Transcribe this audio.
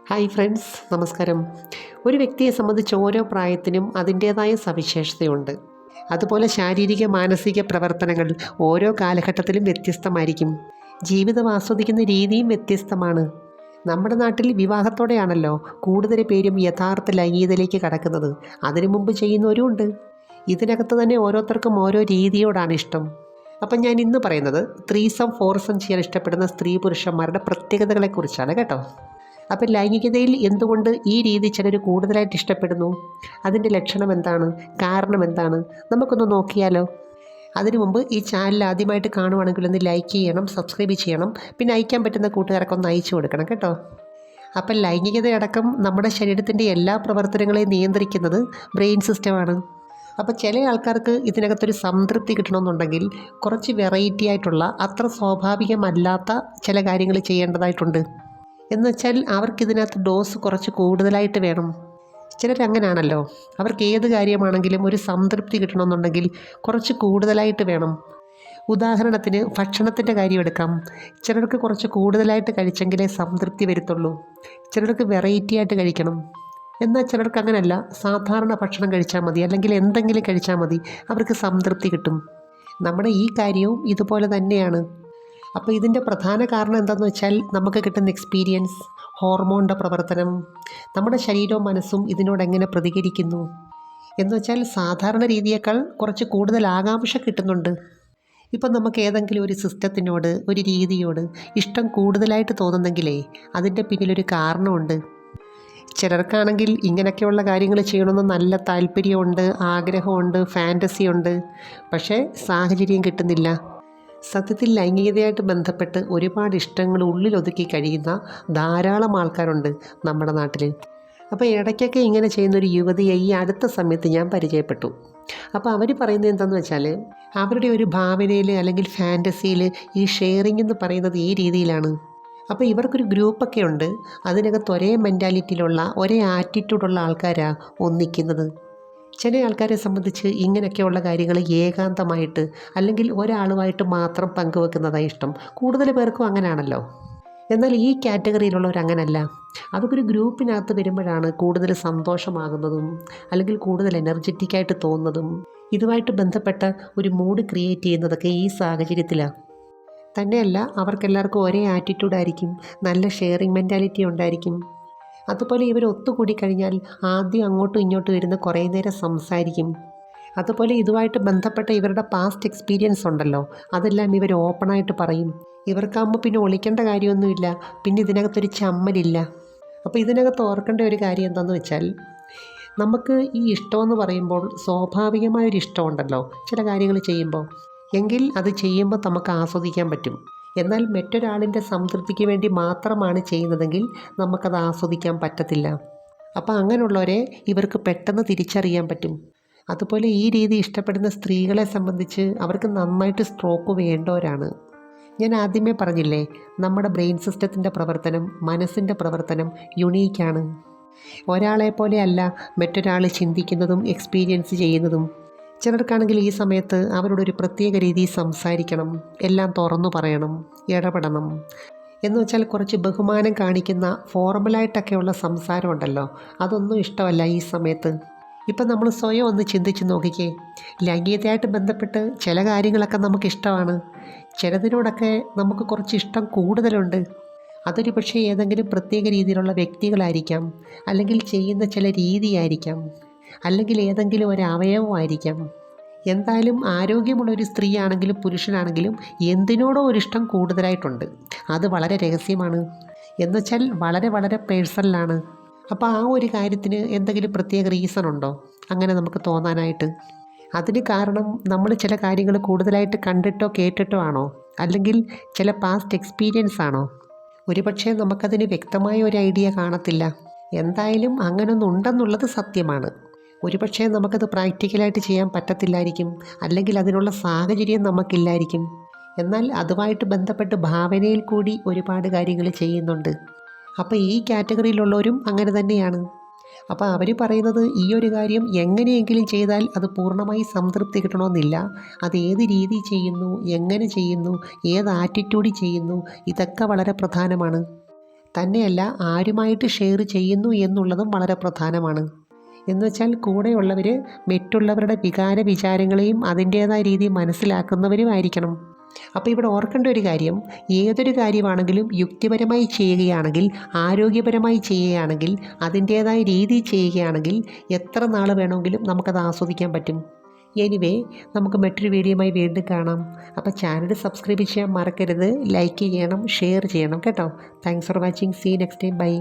Hi friends, നമസ്കാരം. ഒരു വ്യക്തിയെ സംബന്ധിച്ച് ഓരോ പ്രായത്തിനും അതിൻ്റേതായ സവിശേഷതയുണ്ട്. അതുപോലെ ശാരീരിക മാനസിക പ്രവർത്തനങ്ങൾ ഓരോ കാലഘട്ടത്തിലും വ്യത്യസ്തമായിരിക്കും. ജീവിതം ആസ്വദിക്കുന്ന രീതിയും വ്യത്യസ്തമാണ്. നമ്മുടെ നാട്ടിൽ വിവാഹത്തോടെയാണല്ലോ കൂടുതൽ പേരും യഥാർത്ഥ ലൈംഗികതയിലേക്ക് കടക്കുന്നത്. അതിനു മുമ്പ് ചെയ്യുന്നവരും ഉണ്ട്. ഇതിനകത്ത് തന്നെ ഓരോരുത്തർക്കും ഓരോ രീതിയോടാണ് ഇഷ്ടം. അപ്പം ഞാൻ ഇന്ന് പറയുന്നത് ത്രീസം ഫോർസം ചെയ്യാൻ ഇഷ്ടപ്പെടുന്ന സ്ത്രീ പുരുഷന്മാരുടെ പ്രത്യേകതകളെക്കുറിച്ചാണ് കേട്ടോ. അപ്പം ലൈംഗികതയിൽ എന്തുകൊണ്ട് ഈ രീതി ചിലർ കൂടുതലായിട്ട് ഇഷ്ടപ്പെടുന്നു, അതിൻ്റെ ലക്ഷണം എന്താണ്, കാരണം എന്താണ്, നമുക്കൊന്ന് നോക്കിയാലോ. അതിനു മുമ്പ് ഈ ചാനൽ ആദ്യമായിട്ട് കാണുവാണെങ്കിൽ ഒന്ന് ലൈക്ക് ചെയ്യണം, സബ്സ്ക്രൈബ് ചെയ്യണം, പിന്നെ അയക്കാൻ പറ്റുന്ന കൂട്ടുകാരൊക്കെ ഒന്ന് അയച്ചു കൊടുക്കണം കേട്ടോ. അപ്പം ലൈംഗികതയടക്കം നമ്മുടെ ശരീരത്തിൻ്റെ എല്ലാ പ്രവർത്തനങ്ങളെയും നിയന്ത്രിക്കുന്നത് ബ്രെയിൻ സിസ്റ്റമാണ്. അപ്പോൾ ചില ആൾക്കാർക്ക് ഇതിനകത്തൊരു സംതൃപ്തി കിട്ടണമെന്നുണ്ടെങ്കിൽ കുറച്ച് വെറൈറ്റി ആയിട്ടുള്ള അത്ര സ്വാഭാവികമല്ലാത്ത ചില കാര്യങ്ങൾ ചെയ്യേണ്ടതായിട്ടുണ്ട്. എന്നുവെച്ചാൽ അവർക്കിതിനകത്ത് ഡോസ് കുറച്ച് കൂടുതലായിട്ട് വേണം. ചിലരങ്ങനെയാണല്ലോ, അവർക്ക് ഏത് കാര്യമാണെങ്കിലും ഒരു സംതൃപ്തി കിട്ടണമെന്നുണ്ടെങ്കിൽ കുറച്ച് കൂടുതലായിട്ട് വേണം. ഉദാഹരണത്തിന് ഭക്ഷണത്തിൻ്റെ കാര്യം എടുക്കാം. ചിലർക്ക് കുറച്ച് കൂടുതലായിട്ട് കഴിച്ചെങ്കിലേ സംതൃപ്തി വരുത്തുള്ളൂ. ചിലർക്ക് വെറൈറ്റി ആയിട്ട് കഴിക്കണം. എന്നാൽ ചിലർക്ക് അങ്ങനെയല്ല, സാധാരണ ഭക്ഷണം കഴിച്ചാൽ മതി, അല്ലെങ്കിൽ എന്തെങ്കിലും കഴിച്ചാൽ മതി, അവർക്ക് സംതൃപ്തി കിട്ടും. നമ്മുടെ ഈ കാര്യവും ഇതുപോലെ തന്നെയാണ്. അപ്പോൾ ഇതിൻ്റെ പ്രധാന കാരണം എന്താണെന്ന് വെച്ചാൽ നമുക്ക് കിട്ടുന്ന എക്സ്പീരിയൻസ്, ഹോർമോണിൻ്റെ പ്രവർത്തനം, നമ്മുടെ ശരീരവും മനസ്സും ഇതിനോട് എങ്ങനെ പ്രതികരിക്കുന്നു എന്ന് വെച്ചാൽ സാധാരണ രീതിയേക്കാൾ കുറച്ച് കൂടുതൽ ആകാംക്ഷ കിട്ടുന്നുണ്ട്. ഇപ്പം നമുക്ക് ഏതെങ്കിലും ഒരു സിസ്റ്റത്തിനോട്, ഒരു രീതിയോട് ഇഷ്ടം കൂടുതലായിട്ട് തോന്നുന്നെങ്കിലേ അതിൻ്റെ പിന്നിലൊരു കാരണമുണ്ട്. ചിലർക്കാണെങ്കിൽ ഇങ്ങനെയൊക്കെയുള്ള കാര്യങ്ങൾ ചെയ്യണമെന്ന് നല്ല താല്പര്യമുണ്ട്, ആഗ്രഹമുണ്ട്, ഫാൻറ്റസിയുണ്ട്. പക്ഷേ സാഹചര്യം കിട്ടുന്നില്ല. സത്യത്തിൽ ലൈംഗികതയായിട്ട് ബന്ധപ്പെട്ട് ഒരുപാട് ഇഷ്ടങ്ങൾ ഉള്ളിലൊതുക്കി കഴിയുന്ന ധാരാളം ആൾക്കാരുണ്ട് നമ്മുടെ നാട്ടിൽ. അപ്പോൾ ഇടയ്ക്കൊക്കെ ഇങ്ങനെ ചെയ്യുന്നൊരു യുവതിയെ ഈ അടുത്ത സമയത്ത് ഞാൻ പരിചയപ്പെട്ടു. അപ്പോൾ അവർ പറയുന്നത് എന്താണെന്ന് വെച്ചാൽ അവരുടെ ഒരു ഭാവനയിൽ അല്ലെങ്കിൽ ഫാൻറ്റസിയിൽ ഈ ഷെയറിംഗ് എന്ന് പറയുന്നത് ഈ രീതിയിലാണ്. അപ്പോൾ ഇവർക്കൊരു ഗ്രൂപ്പൊക്കെ ഉണ്ട്. അതിനകത്ത് ഒരേ മെൻറ്റാലിറ്റിയിലുള്ള, ഒരേ ആറ്റിറ്റ്യൂഡുള്ള ആൾക്കാരാണ് ഒന്നിക്കുന്നത്. ചില ആൾക്കാരെ സംബന്ധിച്ച് ഇങ്ങനെയൊക്കെയുള്ള കാര്യങ്ങൾ ഏകാന്തമായിട്ട് അല്ലെങ്കിൽ ഒരാളുമായിട്ട് മാത്രം പങ്കുവെക്കുന്നതായി ഇഷ്ടം. കൂടുതൽ പേർക്കും അങ്ങനെയാണല്ലോ. എന്നാൽ ഈ കാറ്റഗറിയിലുള്ളവരങ്ങനല്ല. അവർക്കൊരു ഗ്രൂപ്പിനകത്ത് വരുമ്പോഴാണ് കൂടുതൽ സന്തോഷമാകുന്നതും അല്ലെങ്കിൽ കൂടുതൽ എനർജറ്റിക്കായിട്ട് തോന്നുന്നതും. ഇതുമായിട്ട് ബന്ധപ്പെട്ട ഒരു മൂഡ് ക്രിയേറ്റ് ചെയ്യുന്നതൊക്കെ ഈ സാഹചര്യത്തിലാണ്. തന്നെയല്ല, അവർക്കെല്ലാവർക്കും ഒരേ ആറ്റിറ്റ്യൂഡായിരിക്കും, നല്ല ഷെയറിങ് മെൻറ്റാലിറ്റി ഉണ്ടായിരിക്കും. അതുപോലെ ഇവർ ഒത്തുകൂടി കഴിഞ്ഞാൽ ആദ്യം അങ്ങോട്ടും ഇങ്ങോട്ടും ഇരുന്ന് കുറേ നേരം സംസാരിക്കും. അതുപോലെ ഇതുമായിട്ട് ബന്ധപ്പെട്ട ഇവരുടെ പാസ്റ്റ് എക്സ്പീരിയൻസ് ഉണ്ടല്ലോ, അതെല്ലാം ഇവർ ഓപ്പണായിട്ട് പറയും. ഇവർക്കാകുമ്പോൾ പിന്നെ ഒളിക്കേണ്ട കാര്യമൊന്നുമില്ല, പിന്നെ ഇതിനകത്തൊരു ചമ്മലില്ല. അപ്പോൾ ഇതിനകത്ത് ഓർക്കേണ്ട ഒരു കാര്യം എന്താണെന്ന് വെച്ചാൽ, നമുക്ക് ഈ ഇഷ്ടമെന്ന് പറയുമ്പോൾ സ്വാഭാവികമായൊരു ഇഷ്ടമുണ്ടല്ലോ ചില കാര്യങ്ങൾ ചെയ്യുമ്പോൾ, എങ്കിൽ അത് ചെയ്യുമ്പോൾ നമുക്ക് ആസ്വദിക്കാൻ പറ്റും. എന്നാൽ മറ്റൊരാളിൻ്റെ സംതൃപ്തിക്ക് വേണ്ടി മാത്രമാണ് ചെയ്യുന്നതെങ്കിൽ നമുക്കത് ആസ്വദിക്കാൻ പറ്റത്തില്ല. അപ്പോൾ അങ്ങനെയുള്ളവരെ ഇവർക്ക് പെട്ടെന്ന് തിരിച്ചറിയാൻ പറ്റും. അതുപോലെ ഈ രീതി ഇഷ്ടപ്പെടുന്ന സ്ത്രീകളെ സംബന്ധിച്ച് അവർക്ക് നന്നായിട്ട് സ്ട്രോക്ക് വേണ്ടവരാണ്. ഞാൻ ആദ്യമേ പറഞ്ഞില്ലേ, നമ്മുടെ ബ്രെയിൻ സിസ്റ്റത്തിൻ്റെ പ്രവർത്തനം, മനസ്സിൻ്റെ പ്രവർത്തനം യുണീക്കാണ്. ഒരാളെ പോലെയല്ല മറ്റൊരാൾ ചിന്തിക്കുന്നതും എക്സ്പീരിയൻസ് ചെയ്യുന്നതും. ചിലർക്കാണെങ്കിൽ ഈ സമയത്ത് അവരോടൊരു പ്രത്യേക രീതിയിൽ സംസാരിക്കണം, എല്ലാം തുറന്നു പറയണം, ഇടപെടണം. എന്ന് വെച്ചാൽ കുറച്ച് ബഹുമാനം കാണിക്കുന്ന ഫോർമലായിട്ടൊക്കെയുള്ള സംസാരം ഉണ്ടല്ലോ, അതൊന്നും ഇഷ്ടമല്ല ഈ സമയത്ത്. ഇപ്പം നമ്മൾ സ്വയം ഒന്ന് ചിന്തിച്ച് നോക്കിക്കേ. ലൈംഗികതയായിട്ട് ബന്ധപ്പെട്ട് ചില കാര്യങ്ങളൊക്കെ നമുക്കിഷ്ടമാണ്, ചിലതിനോടൊക്കെ നമുക്ക് കുറച്ച് ഇഷ്ടം കൂടുതലുണ്ട്. അതൊരു പക്ഷേ ഏതെങ്കിലും പ്രത്യേക രീതിയിലുള്ള വ്യക്തികളായിരിക്കാം, അല്ലെങ്കിൽ ചെയ്യുന്ന ചില രീതിയായിരിക്കാം, അല്ലെങ്കിൽ ഏതെങ്കിലും ഒരു അവയവമായിരിക്കാം. എന്തായാലും ആരോഗ്യമുള്ളൊരു സ്ത്രീ ആണെങ്കിലും പുരുഷനാണെങ്കിലും എന്തിനോടോ ഒരിഷ്ടം കൂടുതലായിട്ടുണ്ട്. അത് വളരെ രഹസ്യമാണ്, എന്നുവെച്ചാൽ വളരെ വളരെ പേഴ്സണലാണ്. അപ്പോൾ ആ ഒരു കാര്യത്തിന് എന്തെങ്കിലും പ്രത്യേക റീസൺ ഉണ്ടോ അങ്ങനെ നമുക്ക് തോന്നാനായിട്ട്? അതിന് കാരണം നമ്മൾ ചില കാര്യങ്ങൾ കൂടുതലായിട്ട് കണ്ടിട്ടോ കേട്ടിട്ടോ ആണോ, അല്ലെങ്കിൽ ചില പാസ്റ്റ് എക്സ്പീരിയൻസ് ആണോ? ഒരുപക്ഷെ നമുക്കതിന് വ്യക്തമായ ഒരു ഐഡിയ കാണത്തില്ല. എന്തായാലും അങ്ങനൊന്നും ഉണ്ടെന്നുള്ളത് സത്യമാണ്. ഒരുപക്ഷെ നമുക്കത് പ്രാക്ടിക്കലായിട്ട് ചെയ്യാൻ പറ്റത്തില്ലായിരിക്കും, അല്ലെങ്കിൽ അതിനുള്ള സാഹചര്യം നമുക്കില്ലായിരിക്കും. എന്നാൽ അതുമായിട്ട് ബന്ധപ്പെട്ട് ഭാവനയിൽ കൂടി ഒരുപാട് കാര്യങ്ങൾ ചെയ്യുന്നുണ്ട്. അപ്പോൾ ഈ കാറ്റഗറിയിലുള്ളവരും അങ്ങനെ തന്നെയാണ്. അപ്പോൾ അവർ പറയുന്നത് ഈ ഒരു കാര്യം എങ്ങനെയെങ്കിലും ചെയ്താൽ അത് പൂർണ്ണമായി സംതൃപ്തി കിട്ടണമെന്നില്ല. അത് ഏത് രീതി ചെയ്യുന്നു, എങ്ങനെ ചെയ്യുന്നു, ഏത് ആറ്റിറ്റ്യൂഡിൽ ചെയ്യുന്നു, ഇതൊക്കെ വളരെ പ്രധാനമാണ്. തന്നെയല്ല ആരുമായിട്ട് ഷെയർ ചെയ്യുന്നു എന്നുള്ളതും വളരെ പ്രധാനമാണ്. എന്നുവെച്ചാൽ കൂടെയുള്ളവർ മറ്റുള്ളവരുടെ വികാര വിചാരങ്ങളെയും അതിൻ്റേതായ രീതിയിൽ മനസ്സിലാക്കുന്നവരുമായിരിക്കണം. അപ്പോൾ ഇവിടെ ഓർക്കേണ്ട ഒരു കാര്യം, ഏതൊരു കാര്യമാണെങ്കിലും യുക്തിപരമായി ചെയ്യുകയാണെങ്കിൽ, ആരോഗ്യപരമായി ചെയ്യുകയാണെങ്കിൽ, അതിൻ്റേതായ രീതിയിൽ ചെയ്യുകയാണെങ്കിൽ എത്ര നാൾ വേണമെങ്കിലും നമുക്കത് ആസ്വദിക്കാൻ പറ്റും. എനിവേ, നമുക്ക് മറ്റൊരു വീഡിയോയുമായി വീണ്ടും കാണാം. അപ്പോൾ ചാനൽ സബ്സ്ക്രൈബ് ചെയ്യാൻ മറക്കരുത്, ലൈക്ക് ചെയ്യണം, ഷെയർ ചെയ്യണം കേട്ടോ. Thanks for watching. See next time. By.